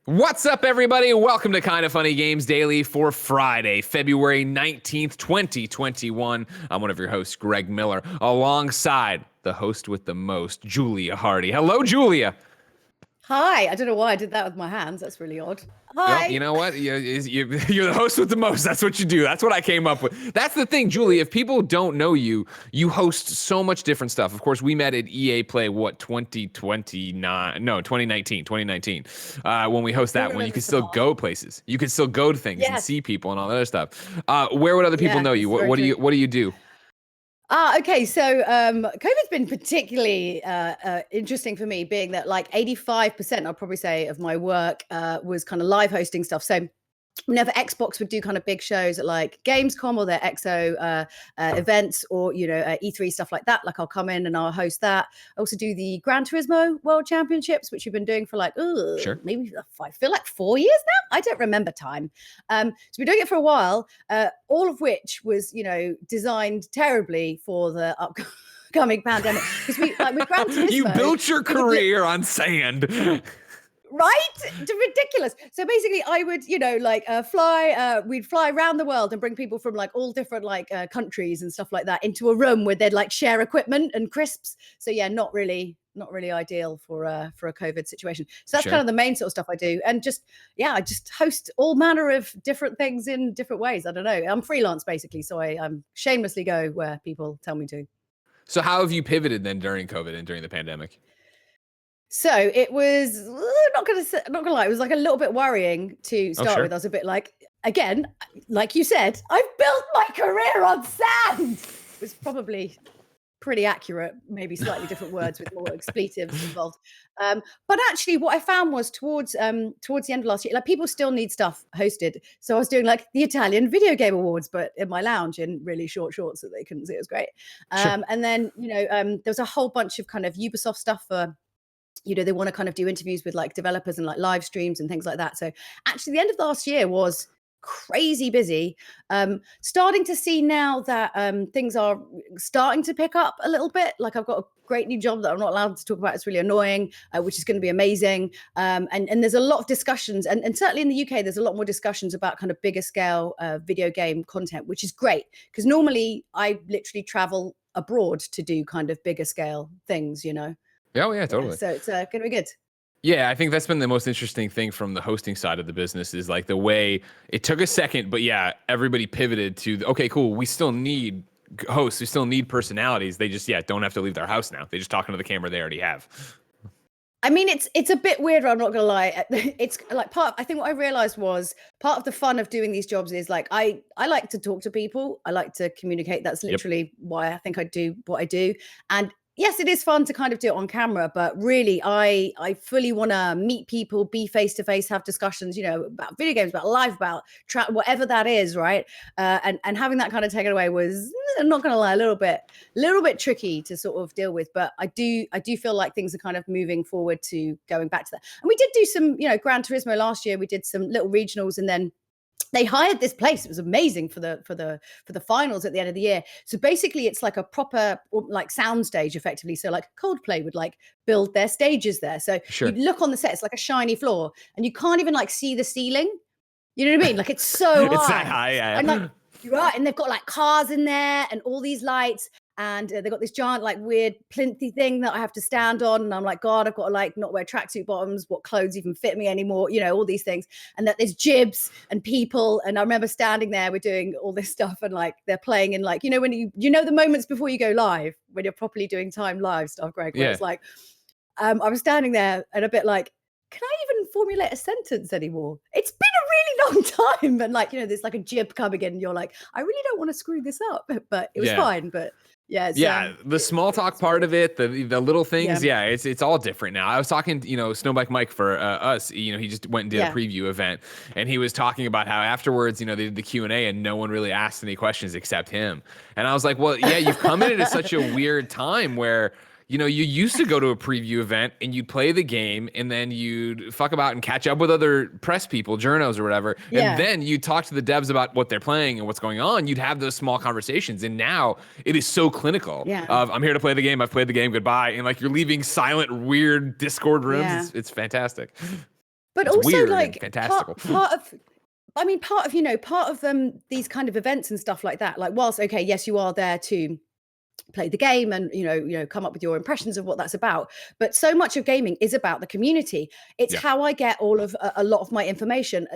What's up, everybody? Welcome to Kinda Funny Games Daily for Friday, February 19th, 2021. I'm one of your hosts, Greg Miller, alongside the host with the most, Julia Hardy. Hello, Julia. Hi. I don't know why I did that with my hands. That's really odd. Well, Hi. you know what? You're the host with the most. That's what you do. That's what I came up with. That's the thing, Julie. If people don't know you, you host so much different stuff. Of course, we met at EA Play, 2019, when we host that, when you can still go places. You can still go to things and see people and all that other stuff. Where would other people know you? What do you do? Okay. So COVID's been particularly interesting for me, being that like 85%, I'll probably say, of my work was kind of live hosting stuff. So whenever Xbox would do kind of big shows at like Gamescom or their EXO events, or E3 stuff like that, like I'll come in and I'll host that. I also do the Gran Turismo World Championships, which we've been doing for like maybe I feel like 4 years now. I don't remember time. So we're doing it for a while, all of which was designed terribly for the upcoming pandemic, because we with Gran Turismo, you built your career on sand. Right? Ridiculous. So basically I would, we'd fly around the world and bring people from like all different countries and stuff like that into a room where they'd like share equipment and crisps. So yeah, not really ideal for a COVID situation. So that's kind of the main sort of stuff I do. And I just host all manner of different things in different ways. I don't know. I'm freelance basically. So I shamelessly go where people tell me to. So how have you pivoted then during COVID and during the pandemic? So it was not gonna lie, it was like a little bit worrying to start with. I was a bit like, again, like you said, I've built my career on sand. It was probably pretty accurate, maybe slightly different words with more expletives involved. But actually what I found was towards the end of last year, like people still need stuff hosted. So I was doing like the Italian Video Game Awards, but in my lounge in really short shorts so they couldn't see. It was great. And then, there was a whole bunch of kind of Ubisoft stuff for, they want to kind of do interviews with like developers and like live streams and things like that. So actually the end of last year was crazy busy. Starting to see now that things are starting to pick up a little bit. Like I've got a great new job that I'm not allowed to talk about. It's really annoying, which is going to be amazing. And there's a lot of discussions, and certainly in the UK, there's a lot more discussions about kind of bigger scale video game content, which is great, because normally I literally travel abroad to do kind of bigger scale things, Oh, yeah, totally. So it's going to be good. Yeah, I think that's been the most interesting thing from the hosting side of the business, is like the way it took a second, but yeah, everybody pivoted to, okay, cool, we still need hosts, we still need personalities. They just, don't have to leave their house now. They just talk into the camera they already have. I mean, it's a bit weird, I'm not gonna lie. It's like I think what I realized was part of the fun of doing these jobs is like I like to talk to people. I like to communicate. That's literally why I think I do what I do. And yes, it is fun to kind of do it on camera, but really I fully want to meet people, be face to face, have discussions, about video games, about life, about whatever that is, right? And having that kind of taken away was, I'm not going to lie, a little bit tricky to sort of deal with. But I do feel like things are kind of moving forward to going back to that. And we did do some, Gran Turismo last year. We did some little regionals, and then they hired this place. It was amazing for the finals at the end of the year. So basically it's like a proper like sound stage effectively. So like Coldplay would like build their stages there. So you'd look on the set, it's like a shiny floor, and you can't even like see the ceiling. You know what I mean? Like it's so high. It's that high, yeah. And like, right, and they've got like cars in there and all these lights. And they've got this giant, like, weird plinthy thing that I have to stand on. And I'm like, God, I've got to, like, not wear tracksuit bottoms. What clothes even fit me anymore? All these things. And that there's jibs and people. And I remember standing there, we're doing all this stuff. And, like, they're playing in, like, when the moments before you go live, when you're properly doing time live stuff, Greg, where it's like, I was standing there and a bit like, can I even formulate a sentence anymore? It's been a really long time. And, like, there's, like, a jib coming in. And you're like, I really don't want to screw this up. But it was fine. But yeah, the small talk part of it, the little things, it's all different now. I was talking, Snowbike Mike for us, he just went and did a preview event, and he was talking about how afterwards, they did the Q&A and no one really asked any questions except him. And I was like, well, yeah, you've come in at such a weird time where you used to go to a preview event and you'd play the game and then you'd fuck about and catch up with other press people, journos or whatever. Yeah. And then you'd talk to the devs about what they're playing and what's going on. You'd have those small conversations. And now it is so clinical of, I'm here to play the game. I've played the game. Goodbye. And like, you're leaving silent, weird Discord rooms. It's fantastic. But it's also weird like and fantastical. part of these kind of events and stuff like that. Like, whilst okay, yes, you are there to play the game and come up with your impressions of what that's about, but so much of gaming is about the community. It's how I get all of a lot of my information.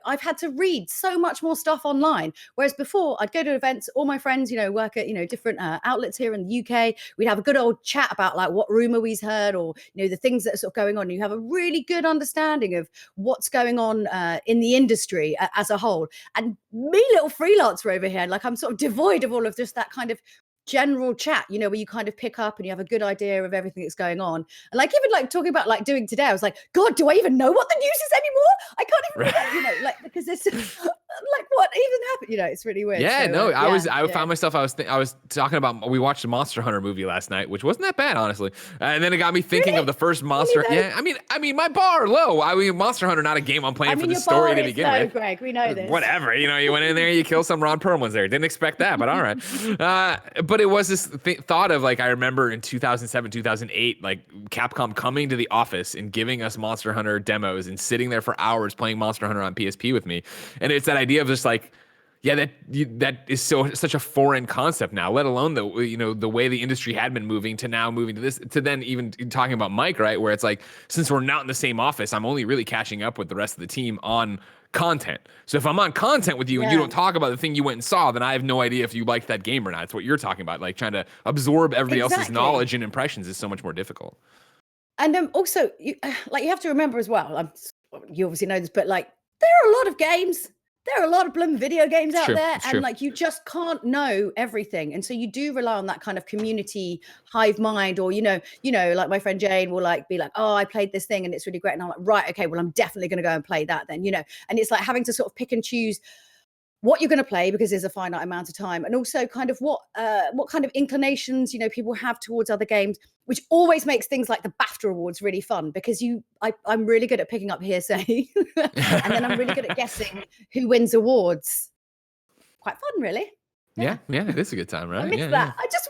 I've had to read so much more stuff online, whereas before I'd go to events, all my friends work at different outlets here in the UK. We'd have a good old chat about like what rumor we've heard, or the things that are sort of going on. You have a really good understanding of what's going on in the industry as a whole. And me, little freelancer over here, like I'm sort of devoid of all of just that kind of general chat, where you kind of pick up and you have a good idea of everything that's going on. And like, even like talking about like doing today, I was like, God, do I even know what the news is anymore? I can't even like, because it's like, what even happened? It's really weird. Yeah, so, I found myself, I was talking about, we watched the Monster Hunter movie last night, which wasn't that bad, honestly. And then it got me thinking of the first Monster. Yeah, I mean, my bar low. Monster Hunter, not a game I'm playing for the story to begin with. Greg, we know this. Whatever, you went in there, you kill some Ron Perlman's there. Didn't expect that, but all right. But it was this thought of like, I remember in 2007, 2008, like Capcom coming to the office and giving us Monster Hunter demos and sitting there for hours playing Monster Hunter on PSP with me. And it's that idea of just like, yeah, that is such a foreign concept now, let alone the way the industry had been moving to now moving to this, to then even talking about Mike, right? Where it's like, since we're not in the same office, I'm only really catching up with the rest of the team on content. So if I'm on content with you and you don't talk about the thing you went and saw, then I have no idea if you liked that game or not. It's what you're talking about. Like trying to absorb everybody else's knowledge and impressions is so much more difficult. And also, you have to remember as well, you obviously know this, but like there are a lot of games. There are a lot of blooming video games out there, and like you just can't know everything, and so you do rely on that kind of community hive mind, or like my friend Jane will like be like, oh, I played this thing and it's really great, and I'm like, right, okay, well I'm definitely going to go and play that then, and it's like having to sort of pick and choose what you're going to play because there's a finite amount of time, and also kind of what kind of inclinations people have towards other games, which always makes things like the BAFTA awards really fun because I'm really good at picking up hearsay and then I'm really good at guessing who wins awards. Quite fun, really. Yeah, it is a good time, right? I miss that. I just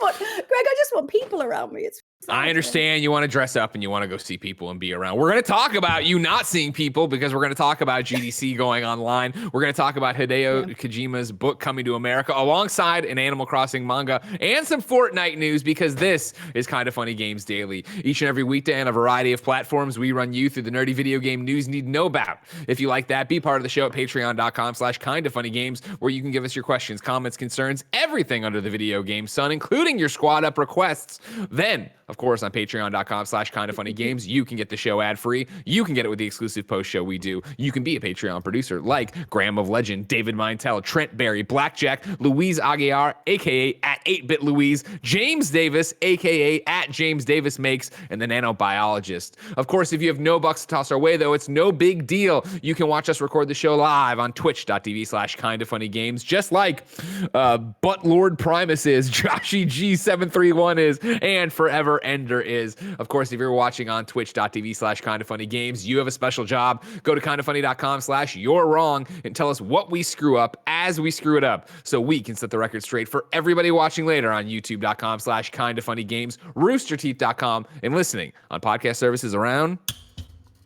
want people around me. I understand you want to dress up and you want to go see people and be around. We're going to talk about you not seeing people because we're going to talk about GDC going online. We're going to talk about Hideo Kojima's book coming to America alongside an Animal Crossing manga and some Fortnite news because this is Kind of Funny Games Daily. Each and every weekday on a variety of platforms, we run you through the nerdy video game news you need to know about. If you like that, be part of the show at patreon.com/kindoffunnygames where you can give us your questions, comments, concerns, everything under the video game sun, including your squad up requests. Then, of course, on patreon.com/kindoffunnygames, you can get the show ad-free. You can get it with the exclusive post show we do. You can be a Patreon producer like Graham of Legend, David Mintel, Trent Berry, Blackjack, Louise Aguiar, a.k.a. at 8-Bit Louise, James Davis, a.k.a. at James Davis Makes, and the Nanobiologist. Of course, if you have no bucks to toss our way, though, it's no big deal. You can watch us record the show live on twitch.tv/kindoffunnygames, just like Butt Lord Primus is, Joshy G731 is, and Forever Ender is. Of course, if you're watching on twitch.tv/kindoffunnygames, you have a special job. Go to kindoffunny.com/you're wrong and tell us what we screw up as we screw it up so we can set the record straight for everybody watching later on youtube.com/kindoffunnygames, roosterteeth.com, and listening on podcast services around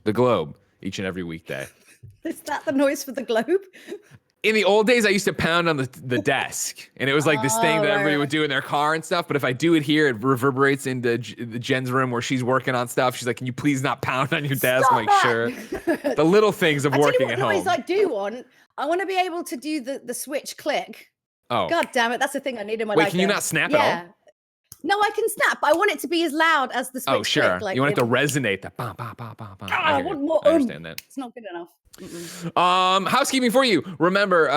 the globe each and every weekday. Is that the noise for the globe? In the old days, I used to pound on the desk, and it was like this thing that everybody would do in their car and stuff. But if I do it here, it reverberates into Jen's room where she's working on stuff. She's like, "Can you please not pound on your desk?" I'm like, "Sure." The little things of working at home. Noise I do want. I want to be able to do the switch click. Oh, God damn it! That's the thing I need in my life. Wait, can you not snap at all? No, I can snap. But I want it to be as loud as the switch. Oh, sure. Click. Like, you want it to resonate. That bah, bah, bah, bah, bah. I want more. I understand that. It's not good enough. Housekeeping for you. Remember,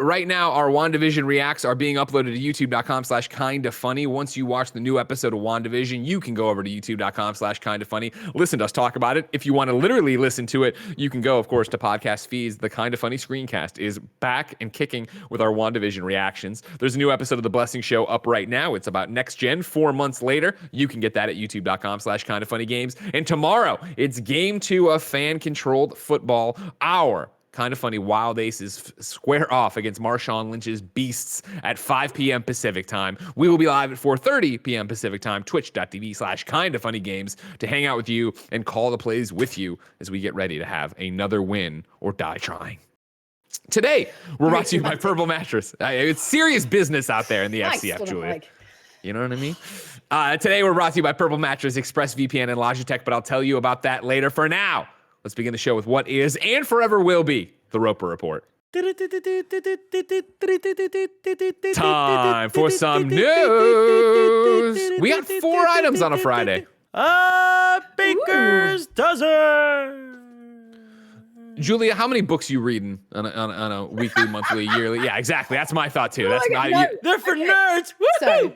right now our WandaVision reacts are being uploaded to youtube.com/kindoffunny. Once you watch the new episode of WandaVision, you can go over to youtube.com/kindoffunny. Listen to us talk about it. If you want to literally listen to it, you can go, of course, to podcast feeds. The Kind of Funny screencast is back and kicking with our WandaVision reactions. There's a new episode of The Blessing Show up right now. It's about next gen, 4 months later. You can get that at youtube.com/kindoffunnygames. And tomorrow, it's game 2 of fan-controlled football. Our Kind of Funny Wild Aces square off against Marshawn Lynch's Beasts at 5 p.m. Pacific time. We will be live at 4:30 p.m. Pacific time, twitch.tv/kindafunnygames, to hang out with you and call the plays with you as we get ready to have another win or die trying. Today, we're brought to you by Purple Mattress. It's serious business out there in the FCF, Julia. You know what I mean? Today, we're brought to you by Purple Mattress, ExpressVPN, and Logitech, but I'll tell you about that later. For now, let's begin the show with what is and forever will be the Roper Report. Time for some news. We got 4 items on a Friday. Baker's dozen. Julia, how many books you reading on a weekly, monthly, yearly? Yeah, exactly. That's my thought too. That's not you. They're for nerds. So,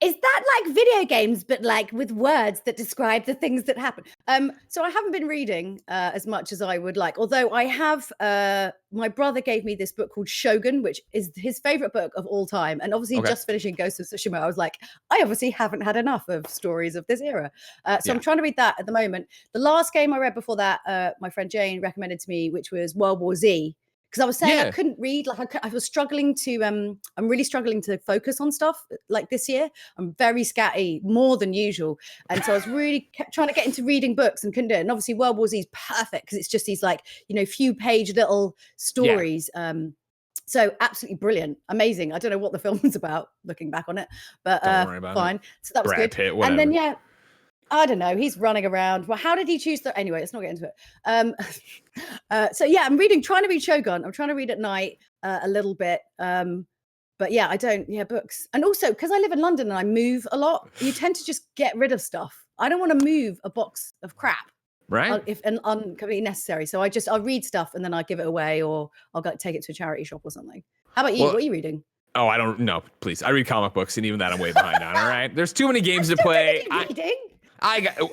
is that like video games, but like with words that describe the things that happen? So I haven't been reading as much as I would like, although I have, my brother gave me this book called Shogun, which is his favorite book of all time. And obviously just finishing Ghost of Tsushima, I was like, I obviously haven't had enough of stories of this era. So I'm trying to read that at the moment. The last game I read before that, my friend Jane recommended to me, which was World War Z. Because I was saying I couldn't read, like I was struggling to, I'm really struggling to focus on stuff like this year. I'm very scatty, more than usual. And so I was really trying to get into reading books and couldn't do it. And obviously World War Z is perfect because it's just these like, few page little stories. So absolutely brilliant, amazing. I don't know what the film was about looking back on it, but don't worry about fine. It. So that was Brad good. Pitt, whatever. And then, I don't know. He's running around. Well, how did he choose that? Anyway, let's not get into it. So yeah, I'm trying to read Shogun. I'm trying to read at night a little bit. But yeah, I don't, books. And also because I live in London and I move a lot, you tend to just get rid of stuff. I don't want to move a box of crap. Right. If completely necessary. So I'll read stuff and then I give it away or I'll go take it to a charity shop or something. How about you? What are you reading? Oh, I don't know. Please. I read comic books and even that I'm way behind on. All right. There's too many games to play.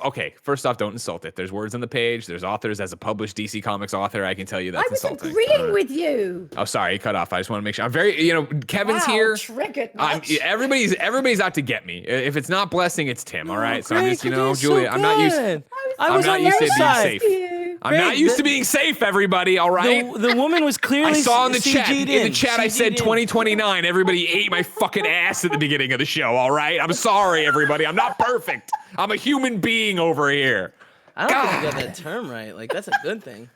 Okay, first off, don't insult it. There's words on the page. There's authors. As a published DC Comics author, I can tell you that's insulting. I was agreeing with you. Oh, sorry, cut off. I just want to make sure. I'm very, Kevin's here. Triggered. Everybody's out to get me. If it's not Blessing, it's Tim. All right. So Greg, I'm just, Julia, I'm not used. I'm not used to being safe. I'm not used to being safe, everybody, all right? The woman was clearly I saw in the chat. CG'd In the chat, I said 2029. Everybody ate my fucking ass at the beginning of the show, all right? I'm sorry, everybody. I'm not perfect. I'm a human being over here. I don't think I got that term right. Like, that's a good thing.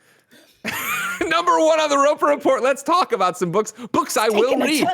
Number 1 on the Roper Report. Let's talk about some books. Books I will read.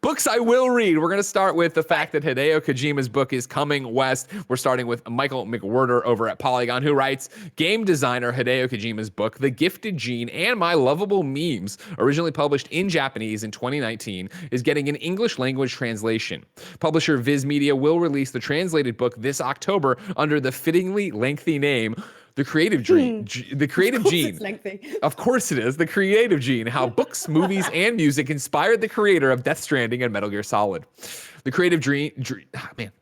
Books I will read. We're going to start with the fact that Hideo Kojima's book is coming west. We're starting with Michael McWhorter over at Polygon, who writes, game designer Hideo Kojima's book, The Gifted Gene and My Lovable Memes, originally published in Japanese in 2019, is getting an English language translation. Publisher Viz Media will release the translated book this October under the fittingly lengthy name, The Creative Gene. The Creative Gene. It's lengthy. Of course it is. The Creative Gene. How books, movies, and music inspired the creator of Death Stranding and Metal Gear Solid. The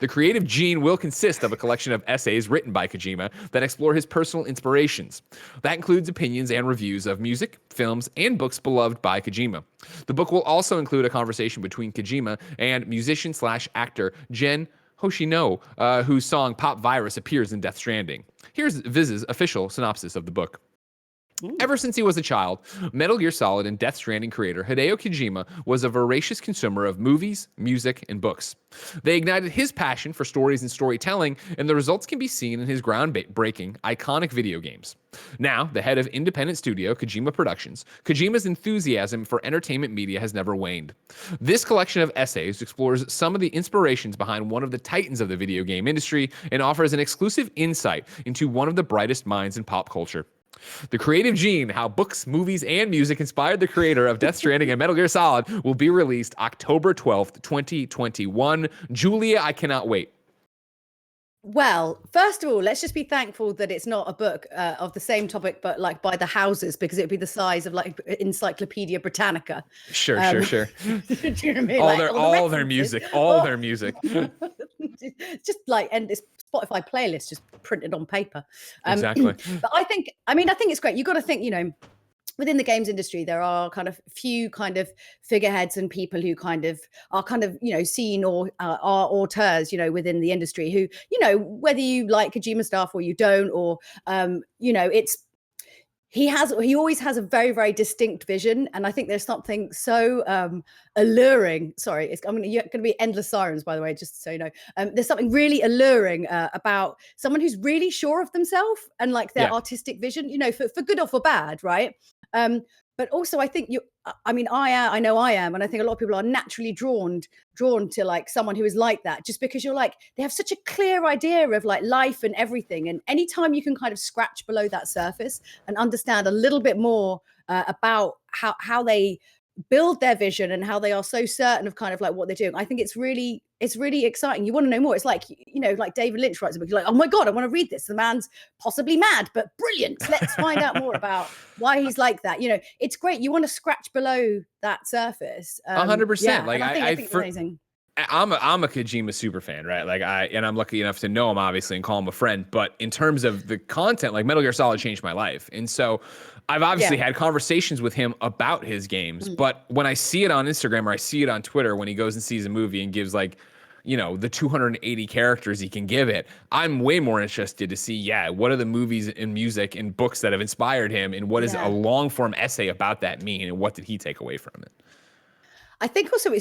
Creative Gene will consist of a collection of essays written by Kojima that explore his personal inspirations. That includes opinions and reviews of music, films, and books beloved by Kojima. The book will also include a conversation between Kojima and musician/actor Jen Hoshino, whose song Pop Virus appears in Death Stranding. Here's Viz's official synopsis of the book. Ever since he was a child, Metal Gear Solid and Death Stranding creator Hideo Kojima was a voracious consumer of movies, music, and books. They ignited his passion for stories and storytelling, and the results can be seen in his groundbreaking, iconic video games. Now, the head of independent studio Kojima Productions, Kojima's enthusiasm for entertainment media has never waned. This collection of essays explores some of the inspirations behind one of the titans of the video game industry and offers an exclusive insight into one of the brightest minds in pop culture. The Creative Gene, How Books, Movies, and Music Inspired the Creator of Death Stranding and Metal Gear Solid will be released October 12th, 2021. Julia, I cannot wait. Well, first of all, let's just be thankful that it's not a book of the same topic, but like by the houses, because it would be the size of like Encyclopedia Britannica. Sure. Do you know what I mean? All their music. It's just like, and this Spotify playlist just printed on paper. Exactly. But I think it's great. You got to think, within the games industry, there are kind of few kind of figureheads and people who kind of are kind of, seen or are auteurs, within the industry who, whether you like Kojima stuff or you don't, or, he always has a very, very distinct vision. And I think there's something so alluring. Sorry, it's going to be endless sirens, by the way, just so you know. There's something really alluring about someone who's really sure of themselves and like their artistic vision, you know, for good or for bad, right? But also I think I know I am, and I think a lot of people are naturally drawn to like someone who is like that, just because you're like, they have such a clear idea of like life and everything. And anytime you can kind of scratch below that surface and understand a little bit more about how they build their vision and how they are so certain of kind of like what they're doing, I think it's really exciting. You want to know more. It's like, you know, like David Lynch writes a book, you're like, oh my God, I want to read this. The man's possibly mad, but brilliant. Let's find out more about why he's like that. You know, it's great. You want to scratch below that surface. 100%. Like I think it's amazing. I'm a Kojima super fan, right? Like I'm lucky enough to know him, obviously, and call him a friend. But in terms of the content, like Metal Gear Solid changed my life. And so I've obviously had conversations with him about his games. But when I see it on Instagram or I see it on Twitter, when he goes and sees a movie and gives like, you know, the 280 characters he can give it, I'm way more interested to see, what are the movies and music and books that have inspired him, and what is a long form essay about that mean, and what did he take away from it? I think also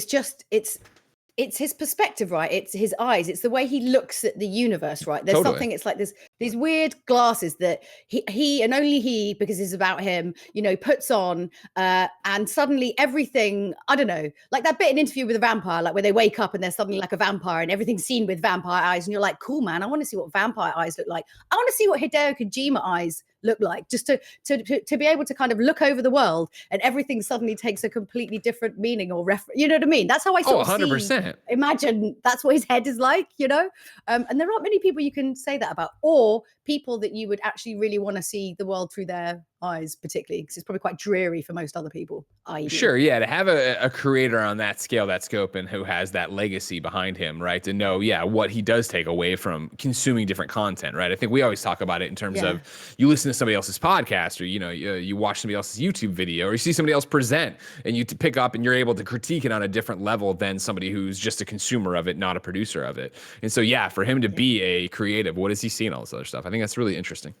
it's his perspective, right? It's his eyes. It's the way he looks at the universe, right? There's something, it's like these weird glasses that he and only he, because it's about him, you know, puts on, and suddenly everything, I don't know, like that bit in Interview with a Vampire, like where they wake up and there's suddenly like a vampire and everything's seen with vampire eyes. And you're like, cool, man, I want to see what vampire eyes look like. I want to see what Hideo Kojima eyes look like, just to be able to kind of look over the world and everything suddenly takes a completely different meaning or reference. You know what I mean? That's how I sort of 100%. Imagine that's what his head is like, you know? And there aren't many people you can say that about, or people that you would actually really want to see the world through their eyes, particularly because it's probably quite dreary for most other people. Sure, yeah, to have a creator on that scale, that scope, and who has that legacy behind him, right? To know, what he does take away from consuming different content, right? I think we always talk about it in terms of, you listen to somebody else's podcast, or you watch somebody else's YouTube video, or you see somebody else present, and you pick up and you're able to critique it on a different level than somebody who's just a consumer of it, not a producer of it. And so, for him to be a creative, what does he see and all this other stuff? I think that's really interesting.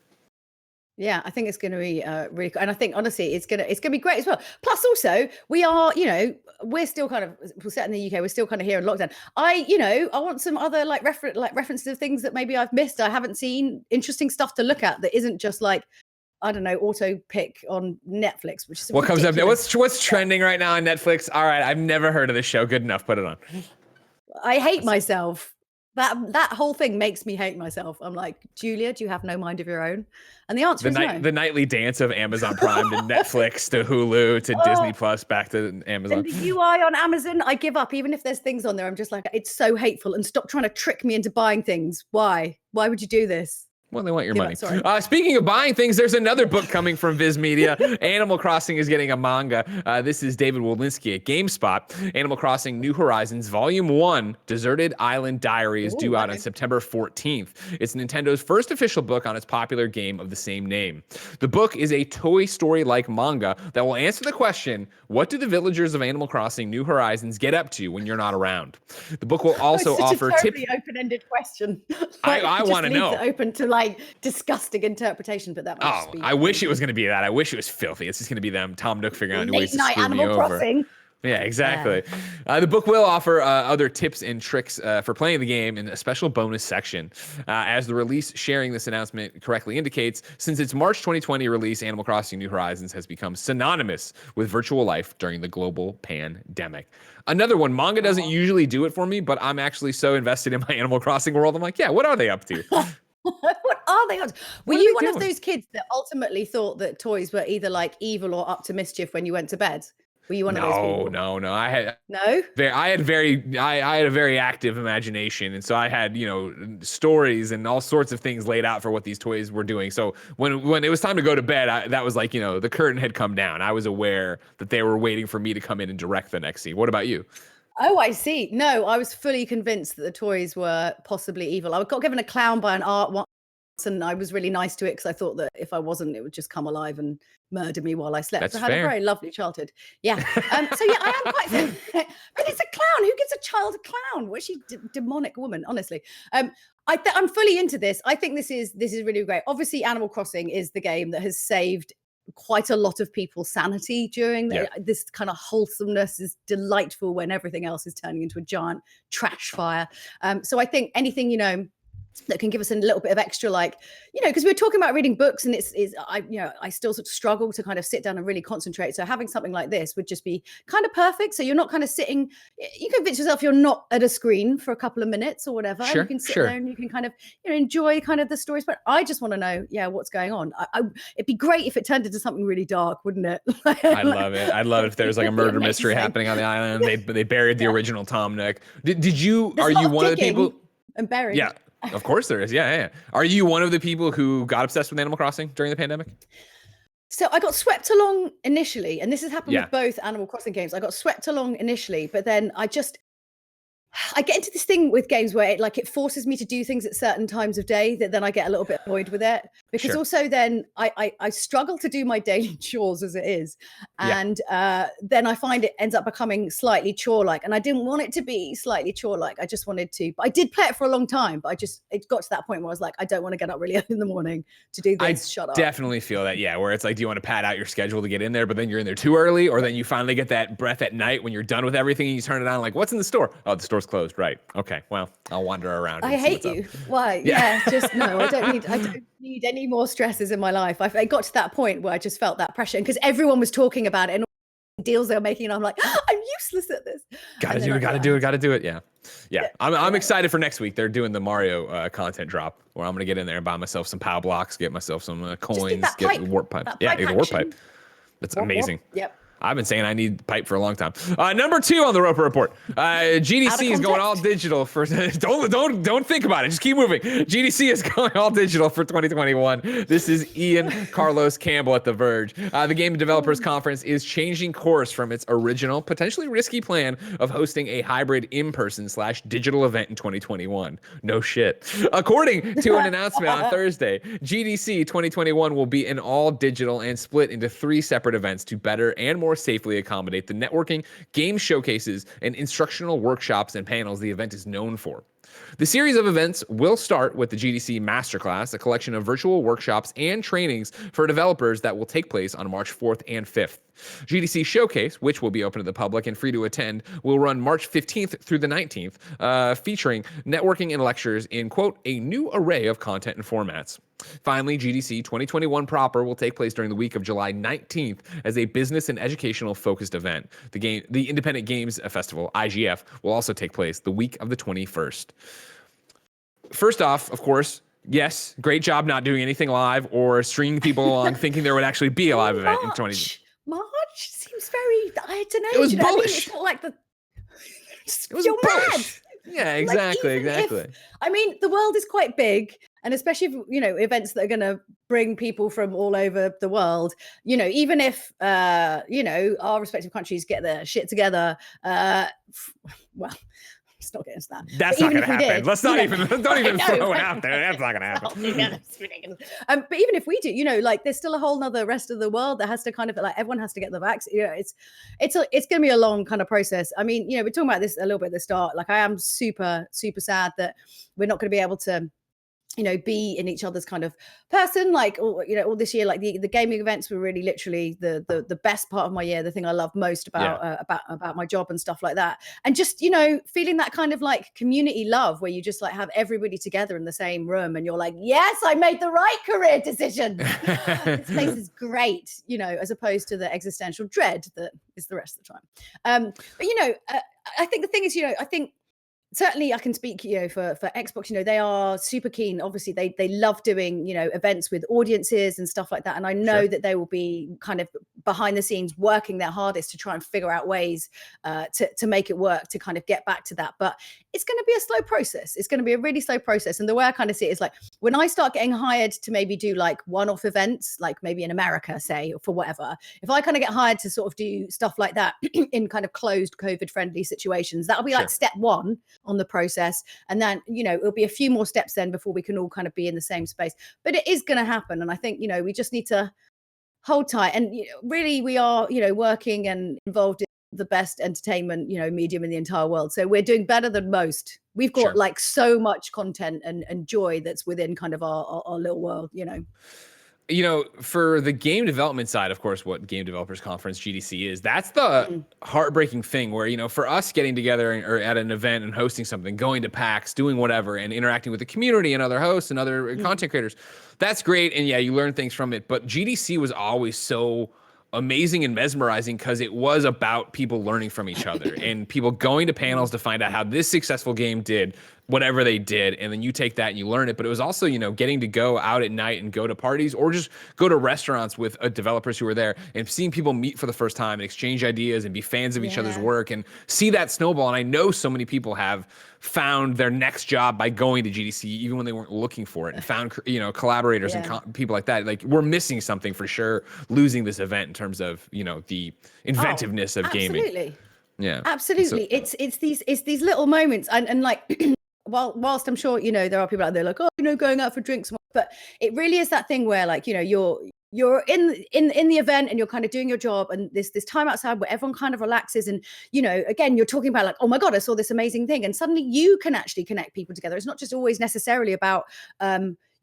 Yeah, I think it's going to be really cool. And I think, honestly, it's going to be great as well. Plus, also, we are, we're still kind of, we're set in the UK, we're still kind of here in lockdown. I want some other references of things that maybe I've missed. I haven't seen interesting stuff to look at that isn't just like, I don't know, auto pick on Netflix, which is what comes up now. What's trending right now on Netflix? All right, I've never heard of this show. Good enough, put it on. I hate myself. That whole thing makes me hate myself. I'm like, Julia, do you have no mind of your own? And the answer is no. The nightly dance of Amazon Prime to Netflix to Hulu to Disney Plus back to Amazon. And the UI on Amazon, I give up. Even if there's things on there, I'm just like, it's so hateful. And stop trying to trick me into buying things. Why? Why would you do this? Well, they want your money. Speaking of buying things, there's another book coming from Viz Media. Animal Crossing is getting a manga. This is David Wolinski at GameSpot. Animal Crossing New Horizons Volume 1, Deserted Island Diary is due out on September 14th. It's Nintendo's first official book on its popular game of the same name. The book is a Toy Story-like manga that will answer the question, what do the villagers of Animal Crossing New Horizons get up to when you're not around? The book will also offer tips. It's a terribly open-ended question. I want to know. Open to disgusting interpretation, but that might just be. I wish it was going to be that. I wish it was filthy. It's just going to be them, Tom Nook, figuring out ways to screw me over. Crossing. Yeah, exactly. The book will offer other tips and tricks for playing the game in a special bonus section. As the release sharing this announcement correctly indicates, since its March 2020 release, Animal Crossing New Horizons has become synonymous with virtual life during the global pandemic. Another one, manga doesn't usually do it for me, but I'm actually so invested in my Animal Crossing world. I'm like, what are they up to? What are they? Were you one of those kids that ultimately thought that toys were either like evil or up to mischief when you went to bed? Were you one of those people? No. I had a very active imagination, and so I had stories and all sorts of things laid out for what these toys were doing. So when it was time to go to bed, that was like the curtain had come down. I was aware that they were waiting for me to come in and direct the next scene. What about you? Oh, I see. No, I was fully convinced that the toys were possibly evil. I got given a clown by an art once, and I was really nice to it because I thought that if I wasn't, it would just come alive and murder me while I slept. That's I had fair. a very lovely childhood. Yeah. I am quite. But it's a clown. Who gives a child a clown? What is she, demonic woman? Honestly. I'm fully into this. I think this is really great. Obviously, Animal Crossing is the game that has saved quite a lot of people's sanity during this kind of wholesomeness is delightful when everything else is turning into a giant trash fire. So I think anything, you know, that can give us a little bit of extra, like, you know, because we're talking about reading books and I still sort of struggle to kind of sit down and really concentrate. So having something like this would just be kind of perfect. So you're not kind of sitting, you can convince yourself you're not at a screen for a couple of minutes or whatever. Sure, you can sit there and you can kind of, you know, enjoy kind of the stories. But I just want to know, what's going on. It'd be great if it turned into something really dark, wouldn't it? I'd love it. I'd love it if there's like a murder mystery happening on the island. They buried the original Tom Nook. Did you, are you one of the people? And buried. Yeah. Of course there is. Yeah. Are you one of the people who got obsessed with Animal Crossing during the pandemic? So I got swept along initially, and this has happened with both Animal Crossing games. I got swept along initially, but then I get into this thing with games where it forces me to do things at certain times of day that then I get a little bit annoyed with it, because also then I struggle to do my daily chores as it is. And then I find it ends up becoming slightly chore-like, and I didn't want it to be slightly chore-like. I just wanted to, but I did play it for a long time, but it got to that point where I was like, I don't want to get up really early in the morning to do this. Shut up. Definitely feel that. Yeah. Where it's like, do you want to pad out your schedule to get in there, but then you're in there too early, or then you finally get that breath at night when you're done with everything and you turn it on, like, what's in the store? Oh, the store's closed. Right. Okay. Well, I'll wander around. I hate you. Why? Yeah. Just no. I don't need any more stresses in my life. I got to that point where I just felt that pressure, because everyone was talking about it and all the deals they were making, and I'm like, I'm useless at this. Gotta do it. Yeah. I'm excited for next week. They're doing the Mario content drop, where I'm gonna get in there and buy myself some POW blocks, get myself some coins, get the warp pipe. Get the warp pipe. That's amazing. Yep. I've been saying I need pipe for a long time. Number 2 on the Roper Report. GDC is going all digital for. Don't think about it. Just keep moving. GDC is going all digital for 2021. This is Ian Carlos Campbell at The Verge. The Game Developers Conference is changing course from its original, potentially risky plan of hosting a hybrid in-person/digital event in 2021. No shit. According to an announcement on Thursday, GDC 2021 will be an all digital and split into 3 separate events to better and more safely accommodate the networking, game showcases, and instructional workshops and panels the event is known for. The series of events will start with the GDC Masterclass, a collection of virtual workshops and trainings for developers that will take place on March 4th and 5th. GDC Showcase, which will be open to the public and free to attend, will run March 15th through the 19th, featuring networking and lectures in, quote, a new array of content and formats. Finally, GDC 2021 proper will take place during the week of July 19th as a business and educational focused event. The Independent Games Festival, IGF, will also take place the week of the 21st. First off, of course, yes, great job not doing anything live or stringing people along thinking there would actually be a live event in 2020. March seems very, I don't know. It was bullish. I mean, it's not like it was bullish. Mad. Yeah, exactly. I mean, the world is quite big, and especially if, you know, events that are going to bring people from all over the world, you know, even if, you know, our respective countries get their shit together, well, let's not get into that. That's not going to happen. Let's not even, don't even throw it out there. That's not going to happen. But even if we do, you know, like there's still a whole nother rest of the world that has to kind of, like, everyone has to get the vaccine. You know, it's going to be a long kind of process. I mean, you know, we're talking about this a little bit at the start. Like, I am super, super sad that we're not going to be able to, you know, be in each other's kind of person, like, you know, all this year, like the gaming events were really literally the best part of my year, the thing I love most about my job and stuff like that. And just, you know, feeling that kind of like community love where you just like have everybody together in the same room and you're like, yes, I made the right career decision. This place is great, you know, as opposed to the existential dread that is the rest of the time. But, you know, I think the thing is, you know, I think certainly I can speak, you know, for Xbox, you know, they are super keen. Obviously, they love doing, you know, events with audiences and stuff like that. And I know that they will be kind of behind the scenes working their hardest to try and figure out ways to make it work, to kind of get back to that. But it's going to be a slow process. It's going to be a really slow process. And the way I kind of see it is like, when I start getting hired to maybe do like one-off events, like maybe in America, say, or for whatever, if I kind of get hired to sort of do stuff like that in kind of closed COVID-friendly situations, that'll be like step 1 on the process. And then, you know, it'll be a few more steps then before we can all kind of be in the same space. But it is going to happen. And I think, you know, we just need to hold tight. And, you know, really, we are, you know, working and involved in the best entertainment, you know, medium in the entire world. So we're doing better than most. We've got like so much content and joy that's within kind of our little world, you know. For the game development side, of course, what Game Developers Conference GDC is, that's the heartbreaking thing where, for us getting together or at an event and hosting something, going to PAX, doing whatever, and interacting with the community and other hosts and other content creators, that's great. And yeah, you learn things from it. But GDC was always so amazing and mesmerizing because it was about people learning from each other and people going to panels to find out how this successful game did whatever they did, and then you take that and you learn it. But it was also, getting to go out at night and go to parties or just go to restaurants with developers who were there and seeing people meet for the first time and exchange ideas and be fans of each other's work and see that snowball. And I know so many people have found their next job by going to GDC even when they weren't looking for it, and found collaborators and people like that. Like, we're missing something for sure, losing this event in terms of the inventiveness of gaming. Absolutely. Yeah, absolutely. So, it's these little moments, and like whilst I'm sure there are people out there like, going out for drinks, but it really is that thing where, like, you're in the event and you're kind of doing your job, and this time outside where everyone kind of relaxes, and again, you're talking about like, oh my god, I saw this amazing thing, and suddenly you can actually connect people together. It's not just always necessarily about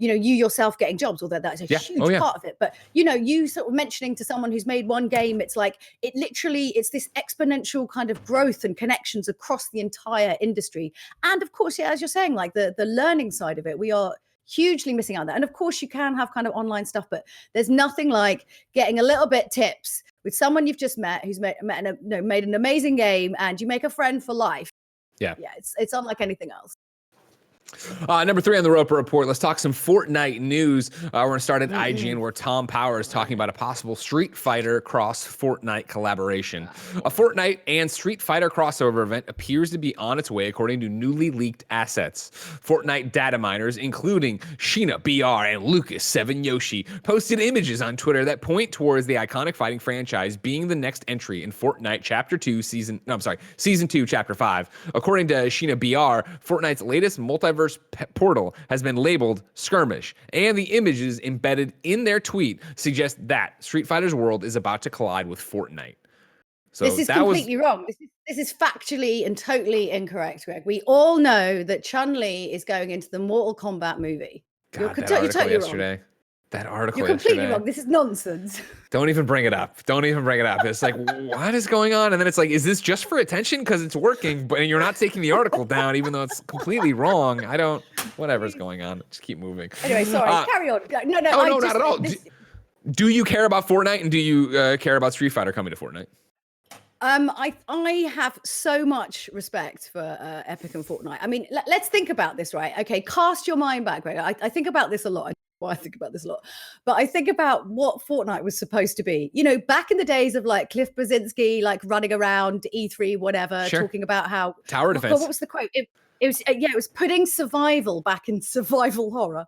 you yourself getting jobs, although that's a huge part of it. But you sort of mentioning to someone who's made one game, it's like it's this exponential kind of growth and connections across the entire industry. And of course, as you're saying, like the learning side of it, we are hugely missing out on that. And of course, you can have kind of online stuff, but there's nothing like getting a little bit tips with someone you've just met who's made an amazing game, and you make a friend for life. Yeah, it's unlike anything else. Number 3 on the Roper Report, let's talk some Fortnite news. We're going to start at IGN, where Tom Power is talking about a possible Street Fighter cross Fortnite collaboration. A Fortnite and Street Fighter crossover event appears to be on its way, according to newly leaked assets. Fortnite data miners, including Sheena BR and Lucas7 Yoshi, posted images on Twitter that point towards the iconic fighting franchise being the next entry in Fortnite Season 2, Chapter 5. According to Sheena BR, Fortnite's latest multiverse portal has been labeled Skirmish, and the images embedded in their tweet suggest that Street Fighter's world is about to collide with Fortnite. So this is completely wrong. This is factually and totally incorrect, Greg. We all know that Chun-Li is going into the Mortal Kombat movie. God, that article yesterday. Wrong. That article You're completely wrong. This is nonsense. Don't even bring it up. It's like, what is going on? And then it's like, is this just for attention? Because it's working, but you're not taking the article down, even though it's completely wrong. Whatever's going on. Just keep moving. Anyway, sorry. Carry on. No, not at all. Do you care about Fortnite, and do you care about Street Fighter coming to Fortnite? I have so much respect for Epic and Fortnite. I mean, let's think about this, right? Okay, cast your mind back, Greg. I think about this a lot. But I think about what Fortnite was supposed to be. Back in the days of like Cliff Blazinski, like running around E3, whatever, talking about how tower defense. God, what was the quote? It was putting survival back in survival horror.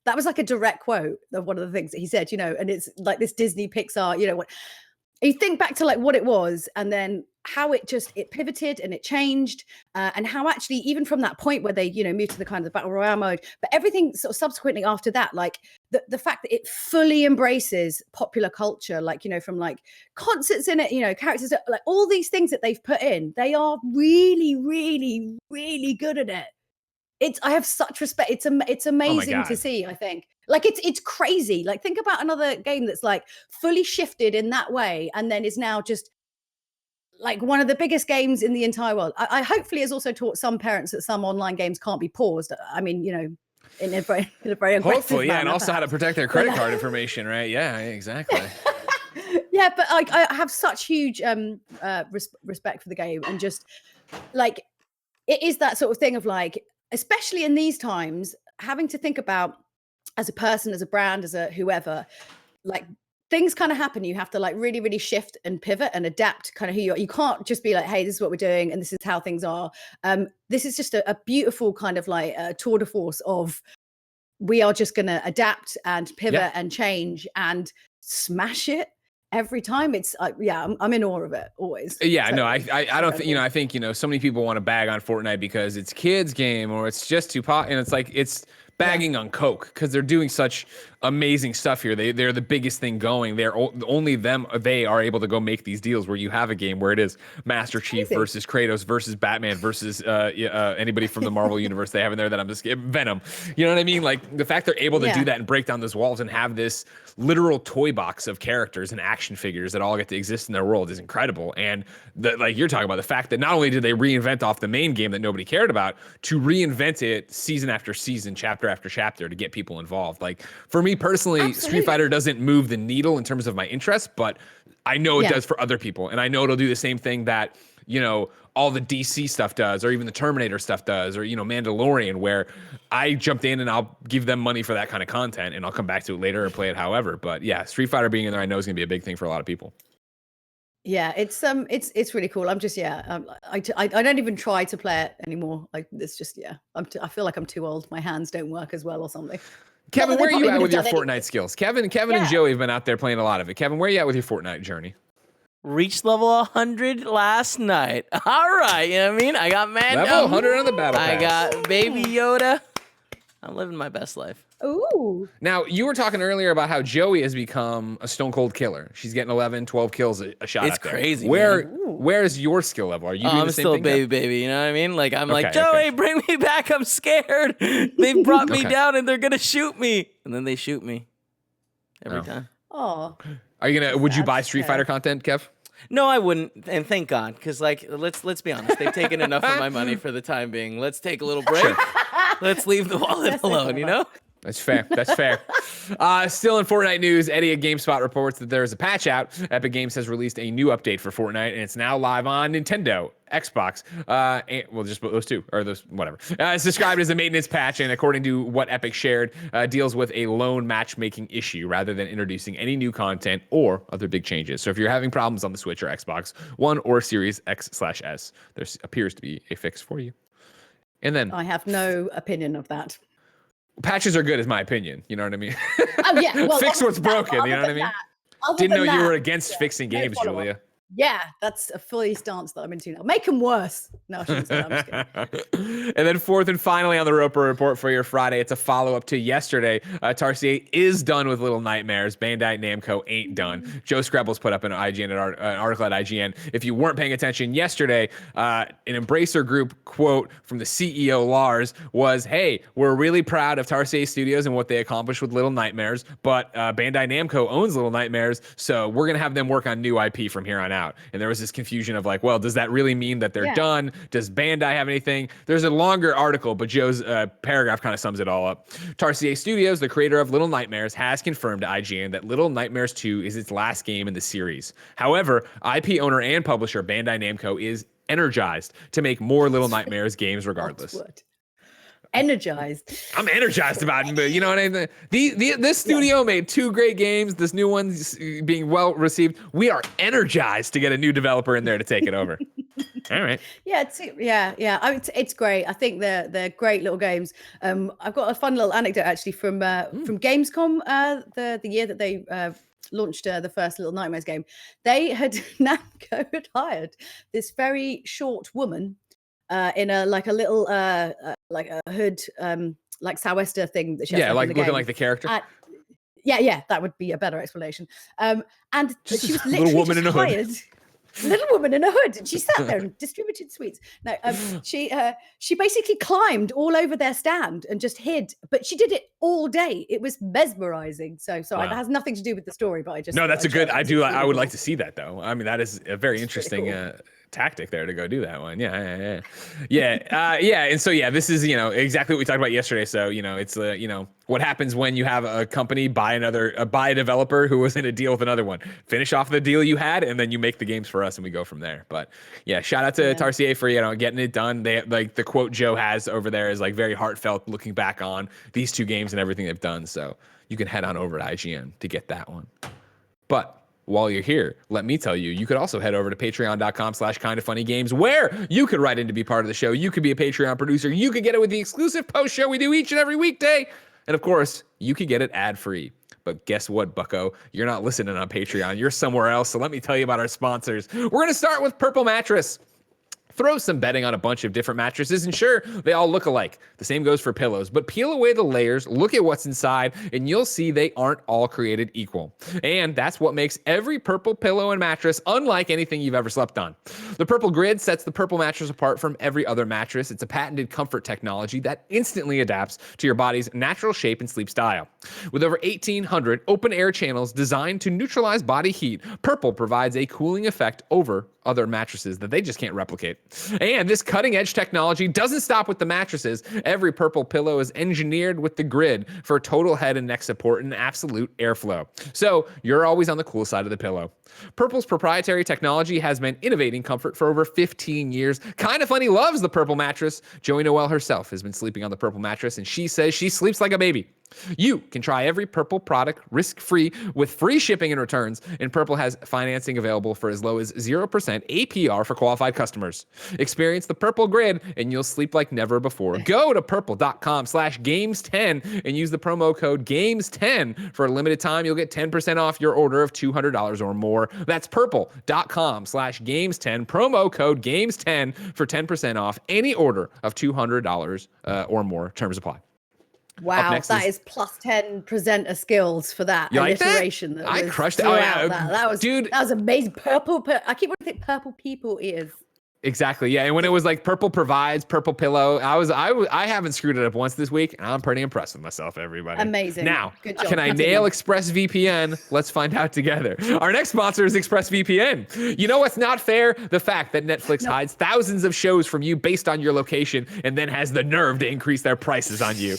That was like a direct quote of one of the things that he said. And it's like this Disney Pixar. What you think back to like what it was, and then how it pivoted and it changed, and how actually even from that point where they moved to the kind of the battle royale mode, but everything sort of subsequently after that, like the fact that it fully embraces popular culture, like from like concerts in it, characters, like all these things that they've put in, they are really, really, really good at it. I have such respect. It's amazing to see. I think like it's crazy. Like think about another game that's like fully shifted in that way, and then is now just like one of the biggest games in the entire world. I hopefully has also taught some parents that some online games can't be paused. I mean, in a very hopefully, and also how to protect their credit card information, right? Yeah, exactly. Yeah, but I have such huge respect for the game, and just like it is that sort of thing of like, especially in these times, having to think about as a person, as a brand, as a whoever, like things kind of happen. You have to like really, really shift and pivot and adapt kind of who you are. You can't just be like, hey, this is what we're doing and this is how things are. This is just a beautiful kind of like tour de force of we are just going to adapt and pivot and change and smash it. Every time it's I'm in awe of it always. Yeah, so, no, I don't think I think so many people want to bag on Fortnite because it's kids game or it's just too and it's like it's bagging on coke because they're doing such amazing stuff here. They're the biggest thing going. They are able to go make these deals where you have a game where it is Master Chief versus Kratos versus Batman versus anybody from the Marvel universe they have in there that I'm just Venom. You know what I mean? Like the fact they're able to do that and break down those walls and have this literal toy box of characters and action figures that all get to exist in their world is incredible. And like you're talking about, the fact that not only did they reinvent off the main game that nobody cared about, to reinvent it season after season, chapter after chapter to get people involved. Like for me personally, Street Fighter doesn't move the needle in terms of my interest, but I know it does for other people. And I know it'll do the same thing that, you know, all the DC stuff does, or even the Terminator stuff does, or, you know, Mandalorian, where I jumped in and I'll give them money for that kind of content and I'll come back to it later or play it however. But yeah, Street Fighter being in there, I know is gonna be a big thing for a lot of people. Yeah, it's really cool. I'm just I don't even try to play it anymore. Like it's just I feel like I'm too old. My hands don't work as well or something. Kevin, where are you at with your Fortnite skills? Kevin and Joey have been out there playing a lot of it. Kevin, where are you at with your Fortnite journey? Reached level 100 last night. All right, you know what I mean? I got man level 100 on the battle pass. I got Baby Yoda. I'm living my best life. Ooh. Now, you were talking earlier about how Joey has become a stone cold killer. She's getting 11, 12 kills a shot. It's crazy. Where's your skill level? Are you doing the same thing? I'm still baby, you know what I mean? Like I'm like, Joey, bring me back. I'm scared. They brought me down and they're gonna shoot me. And then they shoot me every time. Oh. Are you gonna would you buy Street Fighter content, Kev? No, I wouldn't, and thank God, because like let's be honest, they've taken enough of my money for the time being. Let's take a little break. Let's leave the wallet alone, you know? That's fair. That's fair. Still in Fortnite news, Eddie at GameSpot reports that there's a patch out. Epic Games has released a new update for Fortnite, and it's now live on Nintendo, Xbox, and well, just those two, or those, whatever. It's described as a maintenance patch, and according to what Epic shared, deals with a lone matchmaking issue rather than introducing any new content or other big changes. So if you're having problems on the Switch or Xbox One or Series X/S, there appears to be a fix for you. And then I have no opinion of that. Patches are good, is my opinion. You know what I mean? Oh yeah, well, fix what's broken. You know what I mean? Didn't know you were against fixing games, Julia. Yeah, that's a fully stance that I'm into now. Make them worse. No, I shouldn't say that. I'm just kidding. And then fourth and finally on the Roper Report for your Friday, it's a follow-up to yesterday. Tarsier is done with Little Nightmares. Bandai Namco ain't done. Joe Skrebbels put up an IGN an article at IGN. If you weren't paying attention yesterday, an Embracer Group quote from the CEO Lars was, "Hey, we're really proud of Tarsier Studios and what they accomplished with Little Nightmares, but Bandai Namco owns Little Nightmares, so we're gonna have them work on new IP from here on out." And there was this confusion of like, well, does that really mean that they're done? Does Bandai have anything? There's a longer article, but Joe's paragraph kind of sums it all up. Tarsier Studios, the creator of Little Nightmares, has confirmed to IGN that Little Nightmares 2 is its last game in the series. However, IP owner and publisher Bandai Namco is energized to make more Little Nightmares games regardless. Energized. I'm energized about it, but you know what I mean? This studio made 2 great games. This new one's being well received. We are energized to get a new developer in there to take it over. All right. Yeah, it's great. I think they're great little games. I've got a fun little anecdote actually from Gamescom, the year that they launched the first Little Nightmares game. Namco had hired this very short woman in a little like a hood like sou'wester thing that she has like in the looking game. like the character. Yeah, that would be a better explanation. And just she was a literally little woman in a hood. hired. Little woman in a hood, and she sat there and distributed sweets. No, she basically climbed all over their stand and just hid, but she did it all day. It was mesmerizing. So sorry, that has nothing to do with the story, but I just that's a good. I would like to see that though. I mean, that is a very interesting tactic there to go do that one. Yeah. And so this is exactly what we talked about yesterday. So it's what happens when you have a company buy a developer who was in a deal with another one, finish off the deal you had, and then you make the games for us and we go from there. But yeah, shout out to Tarsier for getting it done. They like the quote Joe has over there is like very heartfelt, looking back on these 2 games and everything they've done. So you can head on over to IGN to get that one. But while you're here, let me tell you, you could also head over to patreon.com/kindafunnygames, where you could write in to be part of the show. You could be a Patreon producer. You could get it with the exclusive post show we do each and every weekday. And of course, you could get it ad-free. But guess what, bucko? You're not listening on Patreon. You're somewhere else. So let me tell you about our sponsors. We're going to start with Purple Mattress. Throw some bedding on a bunch of different mattresses and sure, they all look alike. The same goes for pillows, but peel away the layers, look at what's inside, and you'll see they aren't all created equal. And that's what makes every Purple pillow and mattress unlike anything you've ever slept on. The Purple Grid sets the Purple mattress apart from every other mattress. It's a patented comfort technology that instantly adapts to your body's natural shape and sleep style. With over 1,800 open air channels designed to neutralize body heat, Purple provides a cooling effect over other mattresses that they just can't replicate. And this cutting edge technology doesn't stop with the mattresses. Every Purple pillow is engineered with the Grid for total head and neck support and absolute airflow. So you're always on the cool side of the pillow. Purple's proprietary technology has been innovating comfort for over 15 years. Kinda Funny loves the Purple mattress. Joey Noelle herself has been sleeping on the Purple mattress and she says she sleeps like a baby. You can try every Purple product risk-free with free shipping and returns, and Purple has financing available for as low as 0% APR for qualified customers. Experience the Purple Grid, and you'll sleep like never before. Go to purple.com/games10 and use the promo code GAMES10. For a limited time, you'll get 10% off your order of $200 or more. That's purple.com/games10, promo code GAMES10 for 10% off any order of $200 or more. Terms apply. Wow, that is plus 10 presenter skills for that alliteration. I crushed it. Oh, yeah. That was, dude, that was amazing. Purple. I keep wanting to think purple people ears. Exactly. Yeah. And when it was like Purple provides Purple pillow, I haven't screwed it up once this week, and I'm pretty impressed with myself, everybody. Amazing. Now, can I nail ExpressVPN? Let's find out together. Our next sponsor is ExpressVPN. You know what's not fair? The fact that Netflix hides thousands of shows from you based on your location and then has the nerve to increase their prices on you.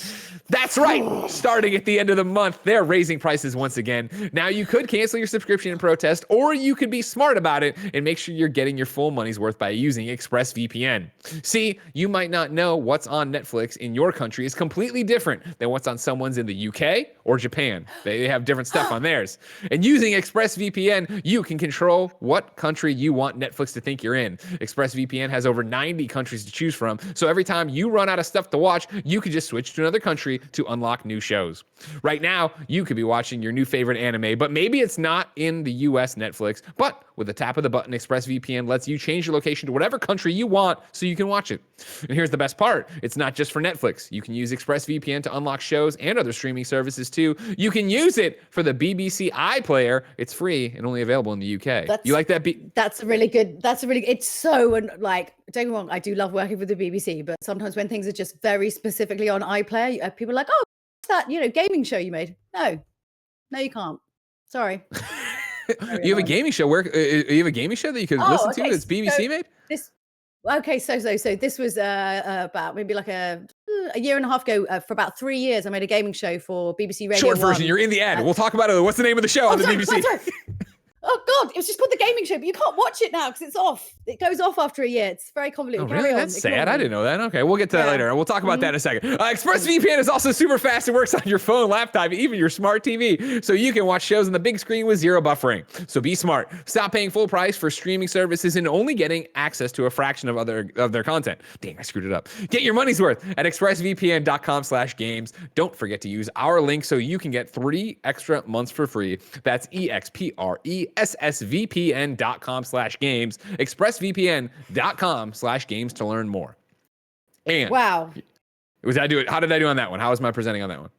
That's right. Starting at the end of the month, they're raising prices once again. Now, you could cancel your subscription in protest, or you could be smart about it and make sure you're getting your full money's worth by using ExpressVPN. See, you might not know what's on Netflix in your country is completely different than what's on someone's in the UK or Japan. They have different stuff on theirs. And using ExpressVPN, you can control what country you want Netflix to think you're in. ExpressVPN has over 90 countries to choose from, so every time you run out of stuff to watch, you could just switch to another country to unlock new shows. Right now, you could be watching your new favorite anime, but maybe it's not in the US Netflix, but with a tap of the button, ExpressVPN lets you change your location to whatever country you want so you can watch it. And here's the best part. It's not just for Netflix. You can use ExpressVPN to unlock shows and other streaming services too. You can use it for the BBC iPlayer. It's free and only available in the UK. You like that? That's a really good, it's so, like, don't get me wrong, I do love working with the BBC, but sometimes when things are just very specifically on iPlayer, people are like, oh, what's that, gaming show you made? No, you can't. Sorry. You have a gaming show. You have a gaming show that you could listen to that's BBC made? So this was about maybe like a year and a half ago. For about 3 years, I made a gaming show for BBC Radio Short version, 1. You're in the ad. We'll talk about it. What's the name of the show on the BBC? Oh God, it was just called The Gaming Show, but you can't watch it now because it's off. It goes off after a year. It's very convoluted. Oh, really? That's sad. I didn't know that. Okay, we'll get to that later. We'll talk about that in a second. ExpressVPN is also super fast. It works on your phone, laptop, even your smart TV, so you can watch shows on the big screen with zero buffering. So be smart. Stop paying full price for streaming services and only getting access to a fraction of their content. Dang, I screwed it up. Get your money's worth at expressvpn.com/games. Don't forget to use our link so you can get 3 extra months for free. That's expressvpn.com/games. expressvpn.com/games to learn more. And wow, how did I do on that one? How was my presenting on that one?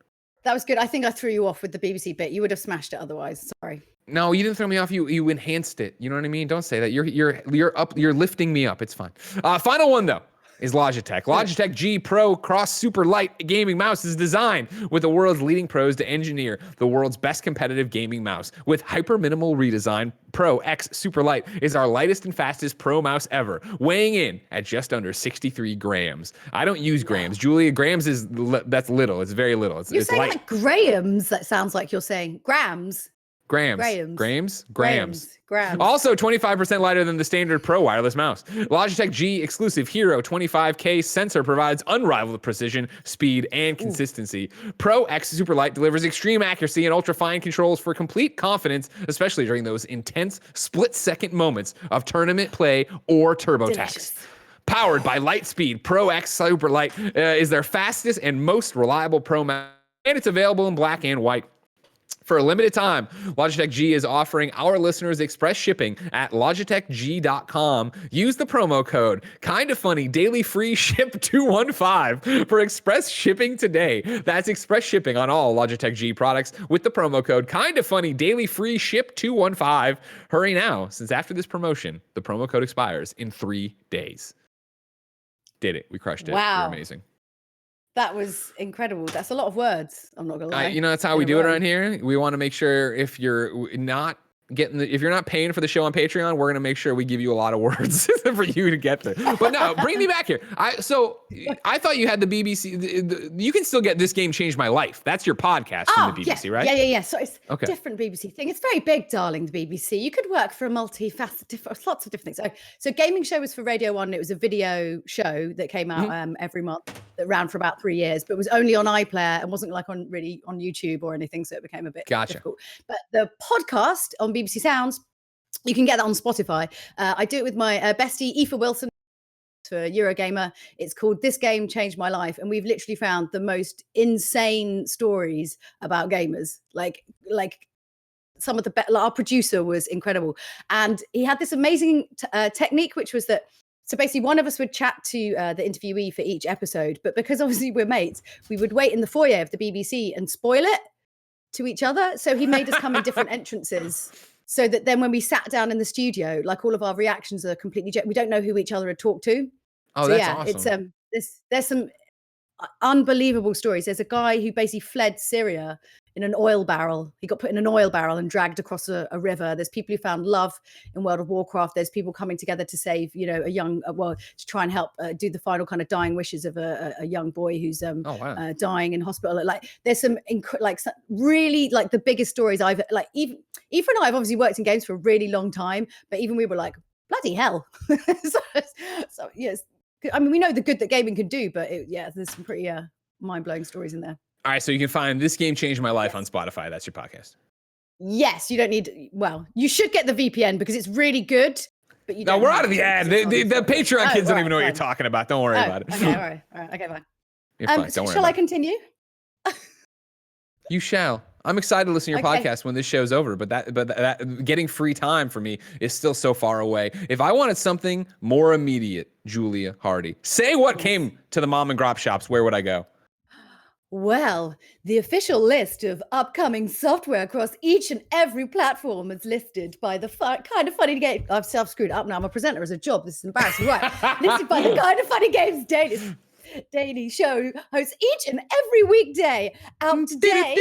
That was good. I think I threw you off with the BBC bit. You would have smashed it otherwise. Sorry. No, you didn't throw me off. You enhanced it. You know what I mean? Don't say that. You're lifting me up. It's fine. Final one though is Logitech. Logitech G Pro Cross Super Light gaming mouse is designed with the world's leading pros to engineer the world's best competitive gaming mouse. With hyper minimal redesign, Pro X Super Light is our lightest and fastest pro mouse ever, weighing in at just under 63 grams. I don't use grams. Julia, grams that's little. It's very little. You're it's saying light. like grams. That sounds like you're saying grams. Grams. Also 25% lighter than the standard Pro wireless mouse. Logitech G exclusive Hero 25K sensor provides unrivaled precision, speed, and consistency. Pro X Super Light delivers extreme accuracy and ultra-fine controls for complete confidence, especially during those intense split-second moments of tournament play or TurboTax. Powered by Lightspeed, Pro X Super Light is their fastest and most reliable Pro mouse, and it's available in black and white. For a limited time, Logitech G is offering our listeners express shipping at logitechg.com. Use the promo code Kinda Funny Daily Free Ship 215 for express shipping today. That's express shipping on all Logitech G products with the promo code Kinda Funny Daily Free Ship 215. Hurry now, since after this promotion, the promo code expires in 3 days. Did it. We crushed it. Wow. We're amazing. That was incredible. That's a lot of words. I'm not gonna lie. You know, that's how we do it around here. We want to make sure if you're not if you're not paying for the show on Patreon, we're gonna make sure we give you a lot of words for you to get there. But no, bring me back here. I thought you had the BBC. You can still get This Game Changed My Life. That's your podcast from the BBC, right? Yeah. So it's a different BBC thing. It's very big, darling, the BBC. You could work for a multifaceted, lots of different things. So Gaming Show was for Radio 1. It was a video show that came out every month that ran for about 3 years, but was only on iPlayer and wasn't like on YouTube or anything. So it became a bit difficult. But the podcast on BBC Sounds, you can get that on Spotify. I do it with my bestie, Aoife Wilson, for Eurogamer. It's called This Game Changed My Life. And we've literally found the most insane stories about gamers. Like some of the our producer was incredible. And he had this amazing technique, which was that, so basically one of us would chat to the interviewee for each episode. But because obviously we're mates, we would wait in the foyer of the BBC and spoil it to each other. So he made us come in different entrances, so that then when we sat down in the studio, like all of our reactions are completely, we don't know who each other had talked to. Oh, so that's awesome. It's there's some unbelievable stories. There's a guy who basically fled Syria in an oil barrel. He got put in an oil barrel and dragged across a river. There's people who found love in World of Warcraft. There's people coming together to save, a young, to try and help do the final kind of dying wishes of a young boy who's dying in hospital. Like there's some really like the biggest stories I've like. Even and I have obviously worked in games for a really long time, but even we were like, bloody hell. so yes, I mean, we know the good that gaming can do, but there's some pretty mind-blowing stories in there. All right, so you can find This Game Changed My Life on Spotify. That's your podcast. Yes, you don't need. Well, you should get the VPN because it's really good. But you don't. No, we're out of the ad. The Patreon kids don't even know what you're talking about. Don't worry about it. Okay, all right. Okay, fine. You're fine. Don't worry. Shall I continue? You shall. I'm excited to listen to your podcast when this show's over, but that getting free time for me is still so far away. If I wanted something more immediate, Julia Hardy, say what came to the mom and grop shops, where would I go? Well, the official list of upcoming software across each and every platform is listed by the Kind of Funny Games. I've self-screwed up now. I'm a presenter as a job. This is embarrassing. Right. Listed by the Kind of Funny Games daily show hosts each and every weekday. Out today.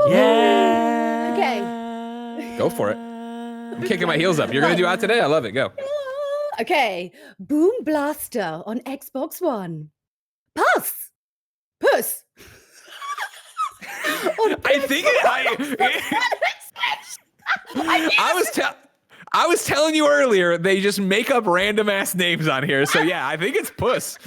Yeah. Okay. Go for it. I'm kicking my heels up. You're going to do Out Today? I love it. Go. Okay. Boom Blaster on Xbox One. Puss. I was telling you earlier, they just make up random ass names on here. So yeah, I think it's Puss.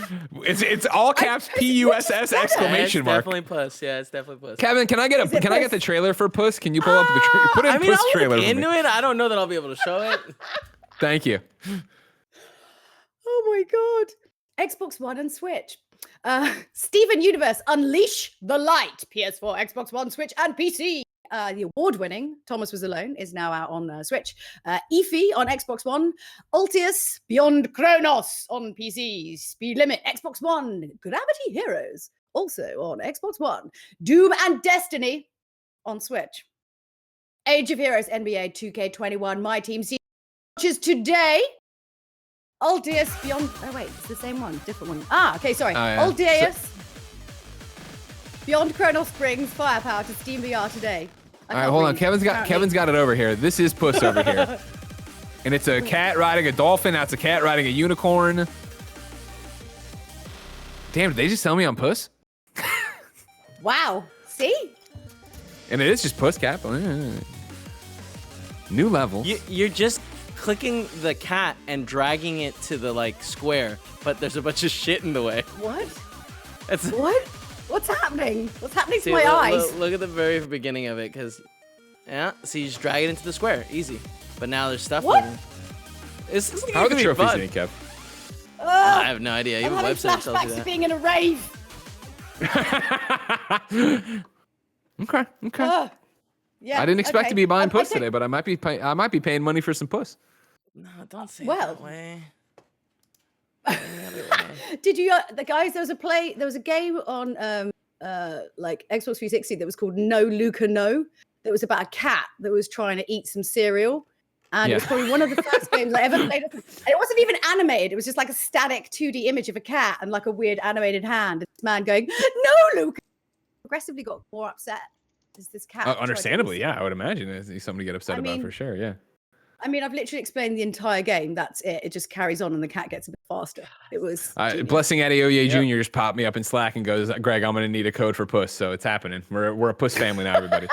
It's all caps PUSS exclamation mark. Definitely Puss. Yeah, it's definitely Puss. Kevin, can I get the trailer for Puss? Can you pull up the put in Puss trailer? I'll look into it. I don't know that I'll be able to show it. Thank you. Oh my God. Xbox One and Switch. Steven Universe, Unleash the Light. PS4, Xbox One, Switch, and PC. The award-winning Thomas Was Alone is now out on Switch. Efi on Xbox One. Altius, Beyond Chronos on PC. Speed Limit, Xbox One. Gravity Heroes, also on Xbox One. Doom and Destiny on Switch. Age of Heroes, NBA 2K21, My Team C launches today. Altius Beyond. Oh wait, it's the same one, different one. Okay, sorry. Altius Beyond Chronos brings firepower to Steam VR today. All right, hold on. Kevin's got it over here. This is Puss over here, and it's a cat riding a dolphin. That's a cat riding a unicorn. Damn, did they just tell me I'm Puss? Wow. See? And it is just Puss Cap. New level. You're just clicking the cat and dragging it to the square, but there's a bunch of shit in the way. What? What? What's happening? What's happening to my eyes? Look at the very beginning of it, because so you just drag it into the square, easy. But now there's stuff. What? How are the trophies in it, Kev? I have no idea. I'm having flashbacks to being in a rave. Okay. Yeah. I didn't expect to be buying puss today, but I might be paying money for some puss. No, don't say it that way. Did you the guys? There was a game on like Xbox 360 that was called No Luca No. That was about a cat that was trying to eat some cereal. And it was probably one of the first games I ever played. And it wasn't even animated. It was just like a static 2D image of a cat and like a weird animated hand. And this man going, "No, Luca!" Progressively got more upset as this cat. Understandably, yeah, I would imagine there's something to get upset about for sure. Yeah. I mean, I've literally explained the entire game. That's it. It just carries on, and the cat gets a bit faster. It was Blessing Adeoye Jr. just popped me up in Slack and goes, "Greg, I'm gonna need a code for puss." So it's happening. We're a puss family now, everybody.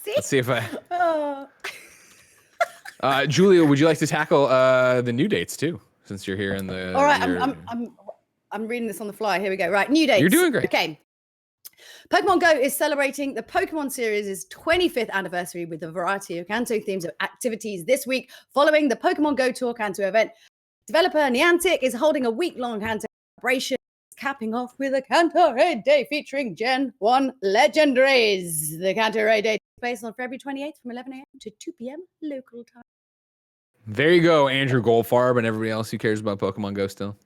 Let's see if Julia, would you like to tackle the new dates too, since you're here in the? All right, I'm reading this on the fly. Here we go. Right, new dates. You're doing great. Okay. Pokemon Go is celebrating the Pokemon series' 25th anniversary with a variety of Kanto themes of activities this week following the Pokemon Go Tour Kanto event. Developer Niantic is holding a week-long Kanto celebration, capping off with a Kanto Raid Day featuring Gen 1 Legendaries. The Kanto Raid Day takes place on February 28th from 11 a.m. to 2 p.m. local time. There you go, Andrew Goldfarb and everybody else who cares about Pokemon Go still.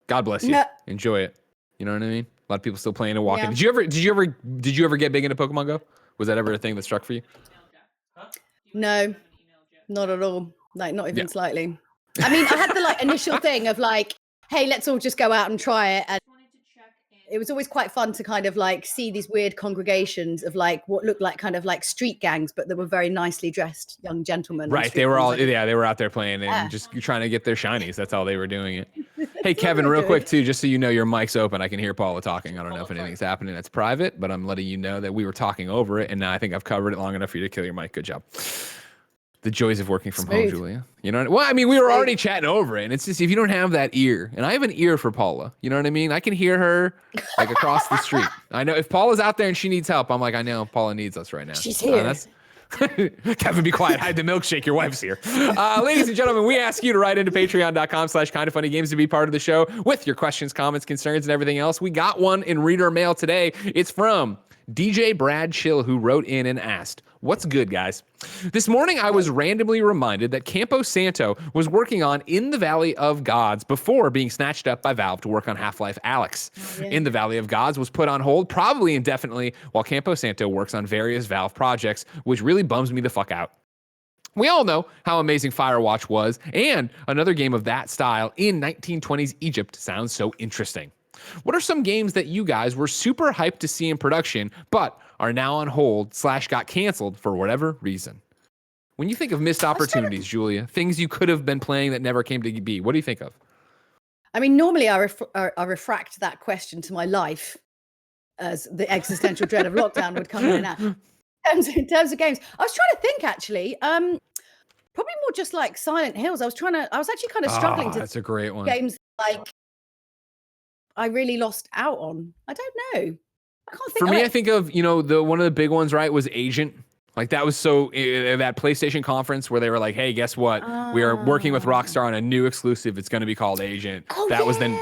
God bless you. Enjoy it. You know what I mean? A lot of people still playing and walking. Yeah. Did you ever get big into Pokemon Go? Was that ever a thing that struck for you? No, not at all. Like not even slightly. I mean, I had the initial thing of hey, let's all just go out and try it. And it was always quite fun to kind of see these weird congregations of what looked like kind of street gangs, but they were very nicely dressed young gentlemen. Right. They were all, they were out there playing and just trying to get their shinies. That's how they were doing it. Hey, Kevin, real quick too, just so you know, your mic's open. I can hear Paula talking. I don't know if anything's happening that's private, but I'm letting you know that we were talking over it. And now I think I've covered it long enough for you to kill your mic. Good job. The joys of working from home, Julia. You know what I mean? Well, I mean, we were already chatting over it, and it's just if you don't have that ear, and I have an ear for Paula, you know what I mean? I can hear her across the street. I know if Paula's out there and she needs help, I'm like, I know Paula needs us right now. She's here. Kevin, be quiet. Hide the milkshake. Your wife's here. Ladies and gentlemen, we ask you to write into patreon.com/kindoffunnygames to be part of the show with your questions, comments, concerns, and everything else. We got one in reader mail today. It's from DJ Brad Chill, who wrote in and asked, "What's good, guys? This morning, I was randomly reminded that Campo Santo was working on In the Valley of Gods before being snatched up by Valve to work on Half-Life Alyx. In the Valley of Gods was put on hold, probably indefinitely, while Campo Santo works on various Valve projects, which really bums me the fuck out. We all know how amazing Firewatch was, and another game of that style in 1920s Egypt sounds so interesting. What are some games that you guys were super hyped to see in production, but are now on hold / got canceled for whatever reason? When you think of missed opportunities, Julia, things you could have been playing that never came to be, what do you think of? I mean, normally I refract that question to my life as the existential dread of lockdown would come in and out. In terms of games, I was trying to think actually, probably more just like Silent Hills. I was actually kind of struggling to. That's a great one. Games I really lost out on. I don't know. I can't think. For me, I think of one of the big ones, right? Was Agent. Like that was so that PlayStation conference where they were like, "Hey, guess what? We are working with Rockstar on a new exclusive. It's going to be called Agent." Was then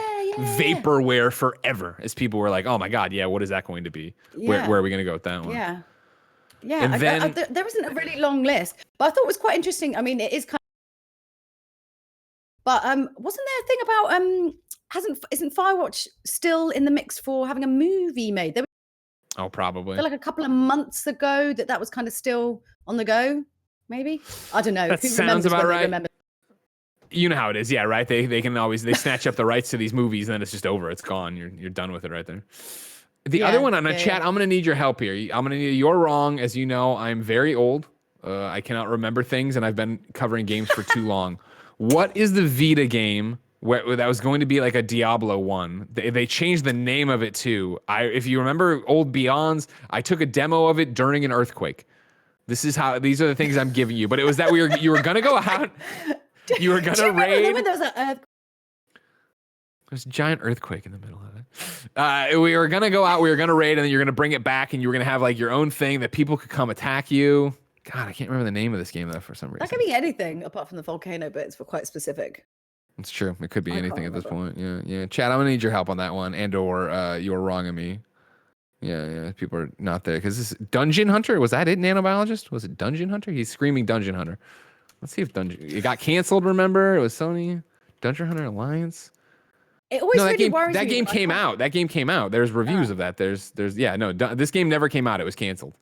vaporware forever, as people were like, "Oh my god, yeah, what is that going to be? Where are we going to go with that one?" Yeah. And then there wasn't a really long list, but I thought it was quite interesting. I mean, it is kind of. But wasn't there a thing about isn't Firewatch still in the mix for having a movie made? Probably. Like a couple of months ago that was kind of still on the go. Maybe I don't know. That sounds about right. You know how it is, yeah, right? They can always snatch up the rights to these movies, and then it's just over. It's gone. You're done with it right there. The other one on a chat, I'm gonna need your help here. I'm gonna need. You're wrong, as you know. I'm very old. I cannot remember things, and I've been covering games for too long. What is the Vita game where that was going to be like a Diablo one? They changed the name of it too. If you remember old Beyonds, I took a demo of it during an earthquake. These are the things I'm giving you. But it was that you were gonna go out, you were gonna raid. There's a giant earthquake in the middle of it. We were gonna go out, we were gonna raid, and then you're gonna bring it back, and you were gonna have like your own thing that people could come attack you. God, I can't remember the name of this game though for some reason. That could be anything apart from the volcano, but it's quite specific. It's true. It could be anything at this point. Yeah. Chad, I'm gonna need your help on that one, and or you were wrong on me. Yeah, people are not there because this Dungeon Hunter, was that it? Nanobiologist, was it Dungeon Hunter? He's screaming Dungeon Hunter. Let's see if it got canceled. Remember, it was Sony Dungeon Hunter Alliance. It always really worries me. That game came out. That game came out. There's reviews of that. There's this game never came out. It was canceled.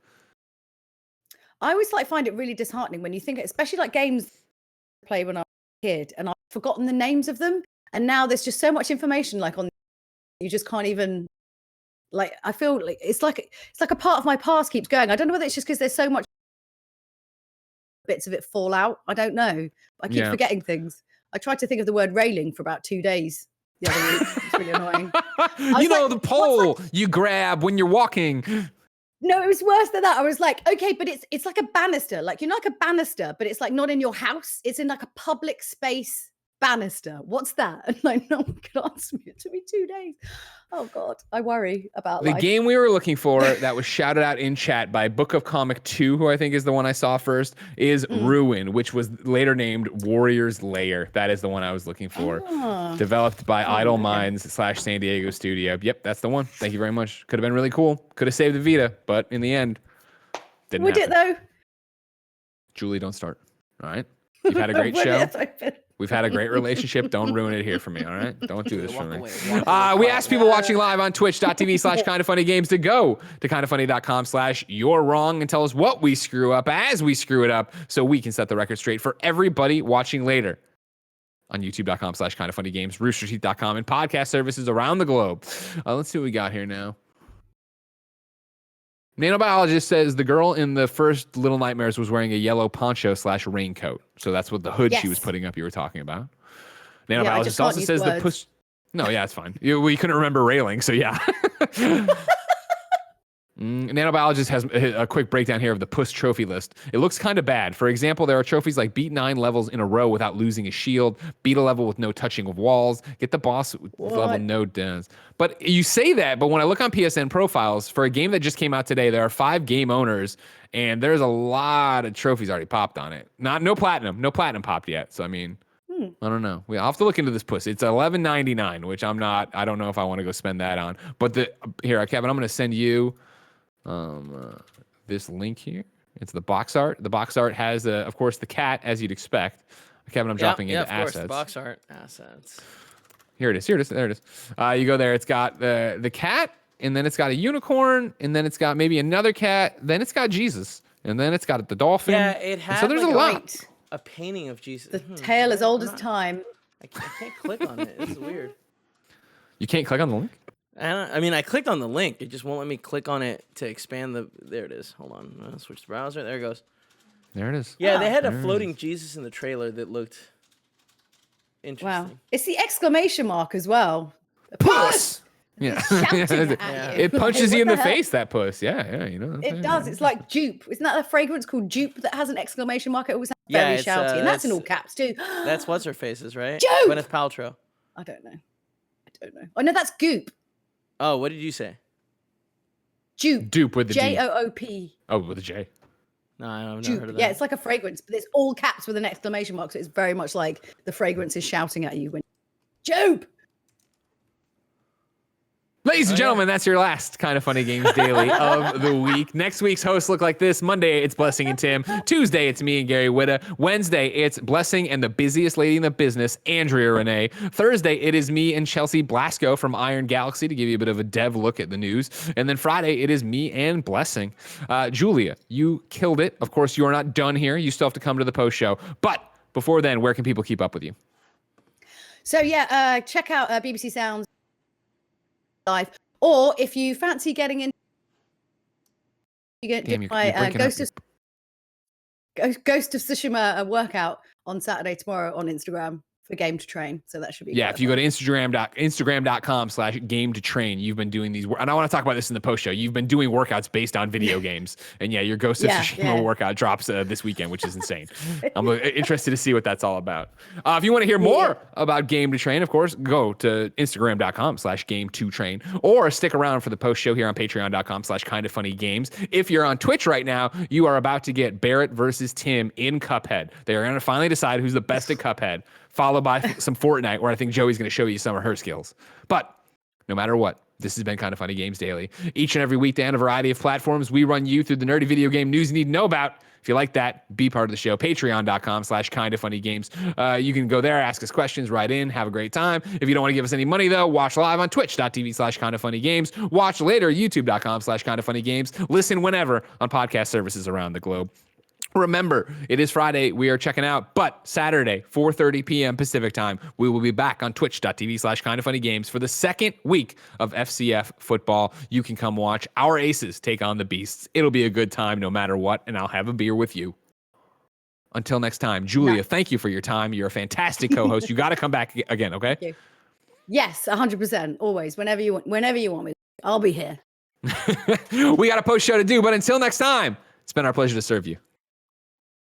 I always find it really disheartening when you think, especially like games I played when I was a kid, and I've forgotten the names of them, and now there's just so much information on you just can't even. I feel like it's like a part of my past keeps going. I don't know whether it's just because there's so much bits of it fall out. I don't know. I keep forgetting things. I tried to think of the word railing for about 2 days the other week. It's really annoying. The pole you grab when you're walking. No, it was worse than that. I was like, okay, but it's like a banister. Like a banister, but it's not in your house. It's in a public space banister. What's that? And no one could answer me. It took me 2 days. Oh God, I worry about the game we were looking for that was shouted out in chat by Book of Comic 2, who I think is the one I saw first, is Ruin, which was later named Warrior's Lair. That is the one I was looking for. Developed by Idle Minds / San Diego Studio. Yep, that's the one. Thank you very much. Could have been really cool. Could have saved the Vita, but in the end, didn't happen. Would it though? Julie, don't start. All right. You've had a great show. We've had a great relationship. Don't ruin it here for me, all right? Don't do this for me. We asked people watching live on twitch.tv/kindoffunnygames to go to kindoffunny.com/you're wrong and tell us what we screw up as we screw it up so we can set the record straight for everybody watching later on youtube.com/kindoffunnygames, roosterteeth.com, and podcast services around the globe. Let's see what we got here now. Nanobiologist says the girl in the first Little Nightmares was wearing a yellow poncho / raincoat. So that's what the hood she was putting up you were talking about. Nanobiologist also says the push. No, yeah, it's fine. We couldn't remember railing, so yeah. Nanobiologist has a quick breakdown here of the Puss trophy list. It looks kind of bad. For example, there are trophies like beat 9 levels in a row without losing a shield, beat a level with no touching of walls, get the boss level no downs. But you say that, but when I look on PSN profiles, for a game that just came out today, there are 5 game owners, and there's a lot of trophies already popped on it. No platinum popped yet. So I mean, I don't know. I'll have to look into this Puss. It's $11.99, which I don't know if I want to go spend that on. But here, Kevin, I'm going to send you this link here. It's the box art. The box art has, of course, the cat, as you'd expect. Kevin, I'm dropping into assets. Course, box art assets. Here it is. There it is. You go there. It's got the cat, and then it's got a unicorn, and then it's got maybe another cat. Then it's got Jesus, and then it's got the dolphin. Yeah, it has. So there's a lot. A painting of Jesus. The tale as old as time. I can't click on it. It's weird. You can't click on the link? I mean, I clicked on the link. It just won't let me click on it to expand the. There it is. Hold on. Switch the browser. There it goes. There it is. Yeah, they had a floating Jesus in the trailer that looked interesting. Wow. It's the exclamation mark as well. Puss! Yeah. It punches you in the face, that Puss. Yeah, you know. It does. It's like dupe. Isn't that a fragrance called dupe that has an exclamation mark? It always has very shouty. And that's in all caps too. That's what's her face's, right? Dupe! Gwyneth Paltrow. I don't know. Oh, no, that's goop. Oh, what did you say? Dupe with the J-O-O-P. Oh, with a J. No, I've never heard of that. Yeah, it's like a fragrance, but it's all caps with an exclamation mark. So it's very much like the fragrance is shouting at you when Dupe. Ladies and gentlemen, that's your last Kind of Funny Games Daily of the week. Next week's hosts look like this. Monday, it's Blessing and Tim. Tuesday, it's me and Gary Whitta. Wednesday, it's Blessing and the busiest lady in the business, Andrea Rene. Thursday, it is me and Chelsea Blasko from Iron Galaxy to give you a bit of a dev look at the news. And then Friday, it is me and Blessing. Julia, you killed it. Of course, you are not done here. You still have to come to the post show. But before then, where can people keep up with you? So yeah, check out BBC Sounds Live, or if you fancy getting in, you get my Ghost of Tsushima workout on Saturday tomorrow on Instagram for Game to Train. So that should be if you go to instagram.com/game-to-train, you've been doing these, and I want to talk about this in the post show. You've been doing workouts based on video games, and your Ghost of Tsushima workout drops this weekend, which is insane. I'm interested to see what that's all about. If you want to hear more about Game to Train, of course, go to instagram.com/game-to-train, or stick around for the post show here on patreon.com/kindoffunnygames. If you're on Twitch right now, you are about to get Barrett versus Tim in Cuphead. They are going to finally decide who's the best at Cuphead, followed by some Fortnite, where I think Joey's going to show you some of her skills. But no matter what. This has been Kinda Funny Games Daily. Each and every weekday on a variety of platforms, we run you through the nerdy video game news you need to know about. If you like that, be part of the show. Patreon.com/kindafunnygames. You can go there, ask us questions, write in, have a great time. If you don't want to give us any money, though, watch live on twitch.tv/kindafunnygames. Watch later, youtube.com/kindafunnygames. Listen whenever on podcast services around the globe. Remember, it is Friday. We are checking out, but Saturday, 4:30 p.m. Pacific time, we will be back on twitch.tv/kindafunnygames for the second week of FCF football. You can come watch our aces take on the beasts. It'll be a good time no matter what, and I'll have a beer with you. Until next time, Julia, thank you for your time. You're a fantastic co-host. You got to come back again, okay? Thank you. Yes, 100%. Always. Whenever you want me, I'll be here. We got a post show to do, but until next time, it's been our pleasure to serve you.